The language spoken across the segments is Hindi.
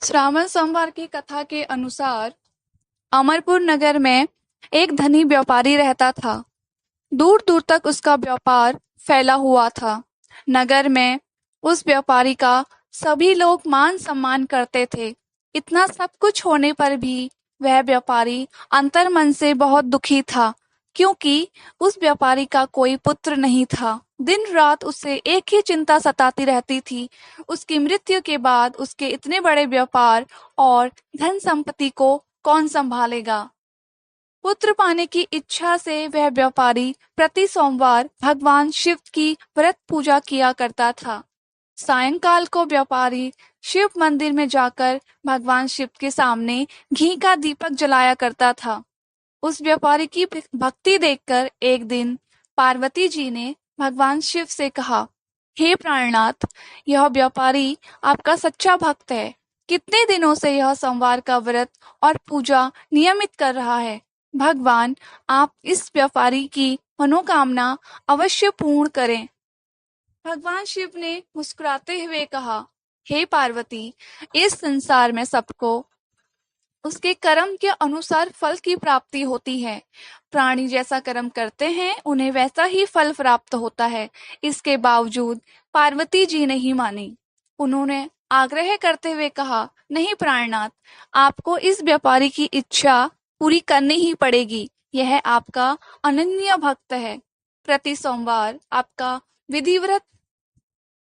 श्रावण सोमवार की कथा के अनुसार अमरपुर नगर में एक धनी व्यापारी रहता था। दूर दूर तक उसका व्यापार फैला हुआ था। नगर में उस व्यापारी का सभी लोग मान सम्मान करते थे। इतना सब कुछ होने पर भी वह व्यापारी अंतर्मन से बहुत दुखी था, क्योंकि उस व्यापारी का कोई पुत्र नहीं था। दिन रात उसे एक ही चिंता सताती रहती थी, उसकी मृत्यु के बाद उसके इतने बड़े व्यापार और धन संपत्ति को कौन संभालेगा। पुत्र पाने की इच्छा से वह व्यापारी प्रति सोमवार भगवान शिव की व्रत पूजा किया करता था। सायंकाल को व्यापारी शिव मंदिर में जाकर भगवान शिव के सामने घी का दीपक जलाया करता था। उस व्यापारी की भक्ति देखकर एक दिन पार्वती जी ने भगवान शिव से कहा, हे प्राणनाथ, यह व्यापारी आपका सच्चा भक्त है। कितने दिनों से यह सोमवार का व्रत और पूजा नियमित कर रहा है। भगवान, आप इस व्यापारी की मनोकामना अवश्य पूर्ण करें। भगवान शिव ने मुस्कुराते हुए कहा, हे पार्वती, इस संसार में सबको उसके कर्म के अनुसार फल की प्राप्ति होती है। प्राणी जैसा कर्म करते हैं उन्हें वैसा ही फल प्राप्त होता है। इसके बावजूद पार्वती जी नहीं मानी। उन्होंने आग्रह करते हुए कहा, नहीं प्राणनाथ, आपको इस व्यापारी की इच्छा पूरी करनी ही पड़ेगी। यह आपका अनन्य भक्त है। प्रति सोमवार आपका विधिवत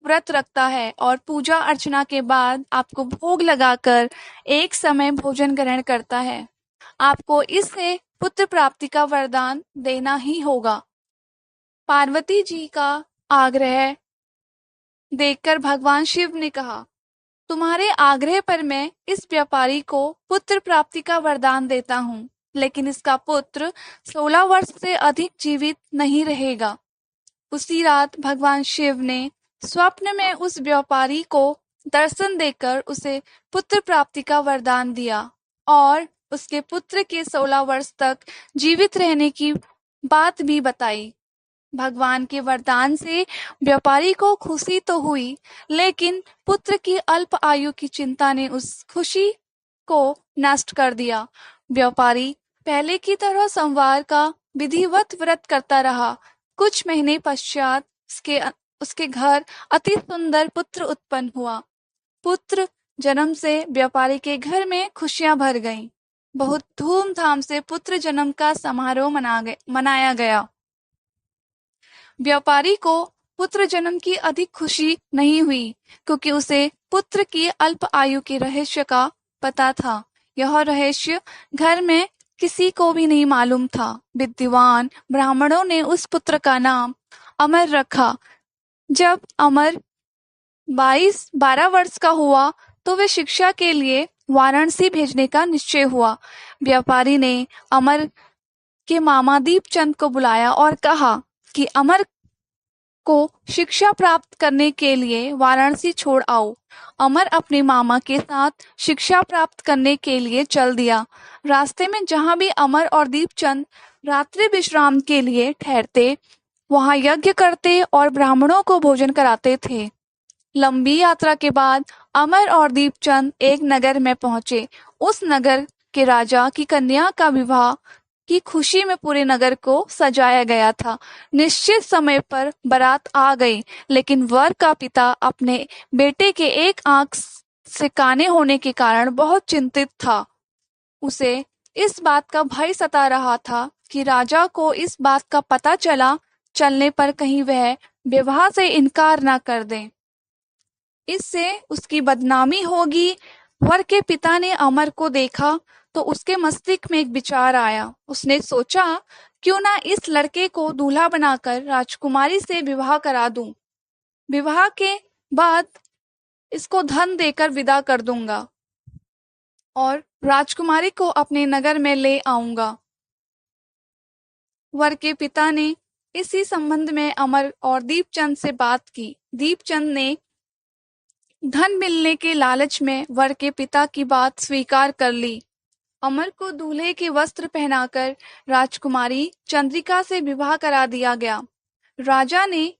व्रत रखता है और पूजा अर्चना के बाद आपको भोग लगाकर एक समय भोजन ग्रहण करता है। आपको इससे पुत्र प्राप्ति का वरदान देना ही होगा। पार्वती जी का आग्रह देखकर भगवान शिव ने कहा, तुम्हारे आग्रह पर मैं इस व्यापारी को पुत्र प्राप्ति का वरदान देता हूँ, लेकिन इसका पुत्र 16 वर्ष से अधिक जीवित नहीं रहेगा। उसी रात भगवान शिव ने स्वप्न में उस व्यापारी को दर्शन देकर उसे पुत्र प्राप्ति का वरदान दिया और उसके पुत्र के 16 वर्ष तक जीवित रहने की बात भी बताई। भगवान के वरदान से व्यापारी को खुशी तो हुई, लेकिन पुत्र की अल्प आयु की चिंता ने उस खुशी को नष्ट कर दिया। व्यापारी पहले की तरह सोमवार का विधिवत व्रत करता रहा। कुछ महीने पश्चात उसके घर अति सुंदर पुत्र उत्पन्न हुआ। पुत्र जन्म से व्यापारी के घर में खुशियां भर गईं। बहुत धूमधाम से पुत्र जन्म का समारोह मनाया गया। व्यापारी को पुत्र जन्म की अधिक खुशी नहीं हुई, क्योंकि उसे पुत्र की अल्प आयु के रहस्य का पता था। यह रहस्य घर में किसी को भी नहीं मालूम था। विद्वान ब्राह्मणों ने उस पुत्र का नाम अमर रखा। जब अमर 12 वर्ष का हुआ तो वे शिक्षा के लिए वाराणसी भेजने का निश्चय हुआ। व्यापारी ने अमर के मामा दीपचंद को बुलाया और कहा कि अमर को शिक्षा प्राप्त करने के लिए वाराणसी छोड़ आओ। अमर अपने मामा के साथ शिक्षा प्राप्त करने के लिए चल दिया। रास्ते में जहां भी अमर और दीपचंद रात्रि विश्राम के लिए ठहरते, वहां यज्ञ करते और ब्राह्मणों को भोजन कराते थे। लंबी यात्रा के बाद अमर और दीपचंद एक नगर में पहुंचे। उस नगर के राजा की कन्या का विवाह की खुशी में पूरे नगर को सजाया गया था। निश्चित समय पर बारात आ गई, लेकिन वर का पिता अपने बेटे के एक आंख से काने होने के कारण बहुत चिंतित था। उसे इस बात का भय सता रहा था कि राजा को इस बात का पता चलने पर कहीं वह विवाह से इनकार ना कर दें, इससे उसकी बदनामी होगी। वर के पिता ने अमर को देखा तो उसके मस्तिष्क में एक विचार आया। उसने सोचा, क्यों ना इस लड़के को दूल्हा बनाकर राजकुमारी से विवाह करा दूं। विवाह के बाद इसको धन देकर विदा कर दूंगा और राजकुमारी को अपने नगर में ले आऊंगा। वर के पिता ने इसी संबंध में अमर और दीपचंद से बात की। दीपचंद ने धन मिलने के लालच में वर के पिता की बात स्वीकार कर ली। अमर को दूल्हे के वस्त्र पहनाकर राजकुमारी चंद्रिका से विवाह करा दिया गया। राजा ने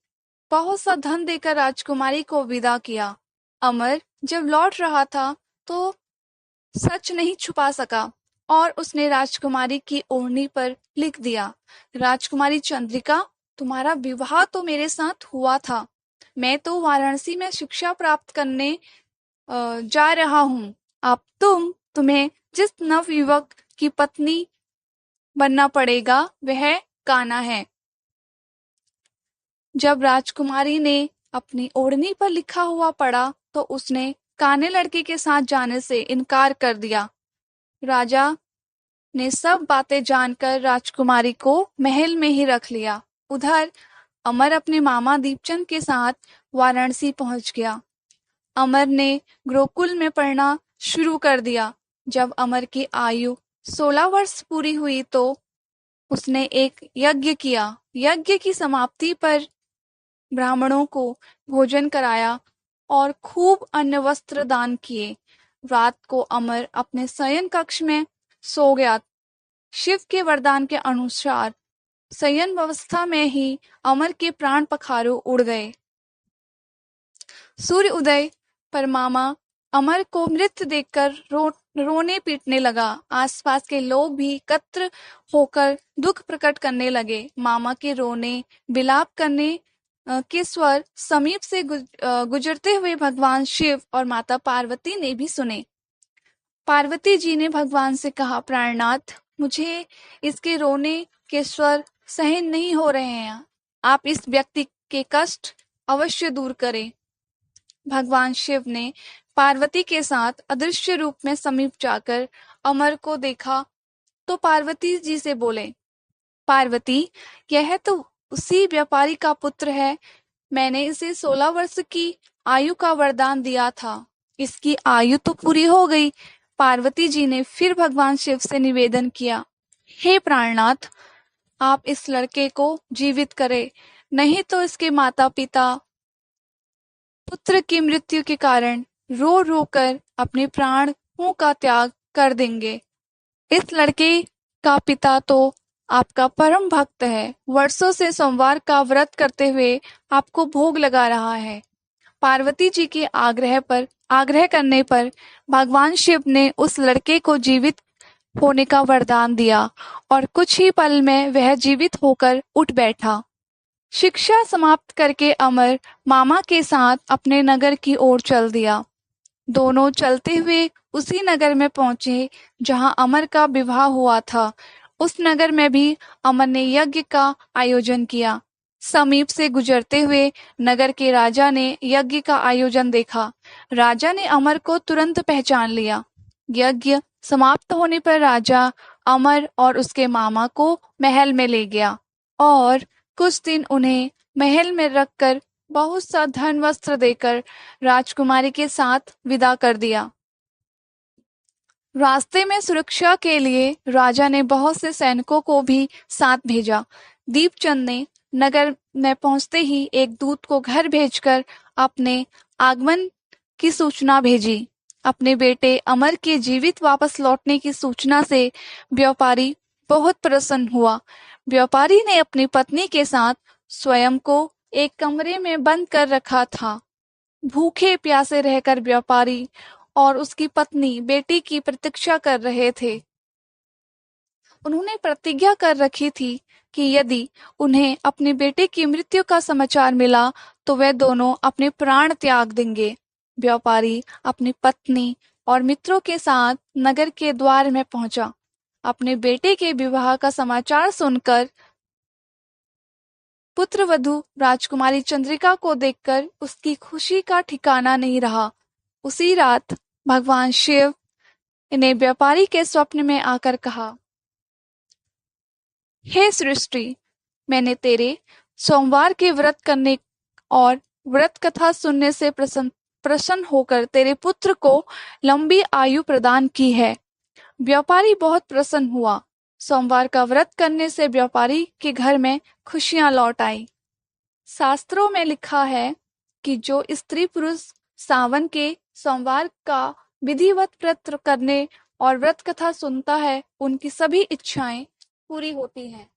बहुत सा धन देकर राजकुमारी को विदा किया। अमर जब लौट रहा था तो सच नहीं छुपा सका और उसने राजकुमारी की ओढ़नी पर लिख दिया, राजकुमारी चंद्रिका, तुम्हारा विवाह तो मेरे साथ हुआ था। मैं तो वाराणसी में शिक्षा प्राप्त करने जा रहा हूँ। अब तुम्हें जिस नवयुवक की पत्नी बनना पड़ेगा वह कान्हा है। जब राजकुमारी ने अपनी ओढ़नी पर लिखा हुआ पढ़ा तो उसने काने लड़के के साथ जाने से इनकार कर दिया। राजा ने सब बातें जानकर राजकुमारी को महल में ही रख लिया। उधर अमर अपने मामा दीपचंद के साथ वाराणसी पहुंच गया। अमर ने गुरुकुल में पढ़ना शुरू कर दिया। जब अमर की आयु 16 वर्ष पूरी हुई तो उसने एक यज्ञ किया। यज्ञ की समाप्ति पर ब्राह्मणों को भोजन कराया और खूब अन्न वस्त्र दान किए। रात को अमर अपने शयन कक्ष में सो गया। शिव के वरदान के अनुसार शयन अवस्था में ही अमर के प्राण पखारों उड़ गए। सूर्य उदय पर मामा अमर को मृत देखकर रोने पीटने लगा। आसपास के लोग भी एकत्र होकर दुख प्रकट करने लगे। मामा के रोने विलाप करने के स्वर समीप से गुजरते हुए भगवान शिव और माता पार्वती ने भी सुने। पार्वती जी ने भगवान से कहा, प्राणनाथ, मुझे इसके रोने के स्वर सहन नहीं हो रहे हैं। आप इस व्यक्ति के कष्ट अवश्य दूर करें। भगवान शिव ने पार्वती के साथ अदृश्य रूप में समीप जाकर अमर को देखा तो पार्वती जी से बोले, पार्वती, यह तो उसी व्यापारी का पुत्र है। मैंने इसे 16 वर्ष की आयु का वरदान दिया था। इसकी आयु तो पूरी हो गई। पार्वती जी ने फिर भगवान शिव से निवेदन किया, हे प्राणनाथ, आप इस लड़के को जीवित करें, नहीं तो इसके माता पिता पुत्र की मृत्यु के कारण रो रो कर अपने प्राणों का त्याग कर देंगे। इस लड़के का पिता तो आपका परम भक्त है। वर्षों से सोमवार का व्रत करते हुए आपको भोग लगा रहा है। पार्वती जी के आग्रह करने पर भगवान शिव ने उस लड़के को जीवित होने का वरदान दिया और कुछ ही पल में वह जीवित होकर उठ बैठा। शिक्षा समाप्त करके अमर मामा के साथ अपने नगर की ओर चल दिया। दोनों चलते हुए उसी नगर में पहुंचे जहां अमर का विवाह हुआ था। उस नगर में भी अमर ने यज्ञ का आयोजन किया। समीप से गुजरते हुए नगर के राजा ने यज्ञ का आयोजन देखा। राजा ने अमर को तुरंत पहचान लिया। यज्ञ समाप्त होने पर राजा अमर और उसके मामा को महल में ले गया और कुछ दिन उन्हें महल में रखकर बहुत सा धन वस्त्र देकर राजकुमारी के साथ विदा कर दिया। रास्ते में सुरक्षा के लिए राजा ने बहुत से सैनिकों को भी साथ भेजा। दीपचंद ने नगर में पहुंचते ही एक दूत को घर भेजकर अपने आगमन की सूचना भेजी। अपने बेटे अमर के जीवित वापस लौटने की सूचना से व्यापारी बहुत प्रसन्न हुआ। व्यापारी ने अपनी पत्नी के साथ स्वयं को एक कमरे में बंद कर रखा था। भूखे प्यासे रहकर व्यापारी और उसकी पत्नी बेटी की प्रतीक्षा कर रहे थे। उन्होंने प्रतिज्ञा कर रखी थी कि यदि उन्हें अपने बेटे की मृत्यु का समाचार मिला तो वे दोनों अपने प्राण त्याग देंगे। व्यापारी अपनी पत्नी और मित्रों के साथ नगर के द्वार में पहुंचा। अपने बेटे के विवाह का समाचार सुनकर पुत्र वधू राजकुमारी चंद्रिका को देखकर उसकी खुशी का ठिकाना नहीं रहा। उसी रात भगवान शिव ने व्यापारी के स्वप्न में आकर कहा, हे सृष्टि, मैंने तेरे सोमवार के व्रत करने और व्रत कथा सुनने से प्रसन्न होकर तेरे पुत्र को लंबी आयु प्रदान की है। व्यापारी बहुत प्रसन्न हुआ। सोमवार का व्रत करने से व्यापारी के घर में खुशियां लौट आई। शास्त्रों में लिखा है कि जो स्त्री पुरुष सावन के सोमवार का विधिवत व्रत करने और व्रत कथा सुनता है, उनकी सभी इच्छाएं पूरी होती हैं।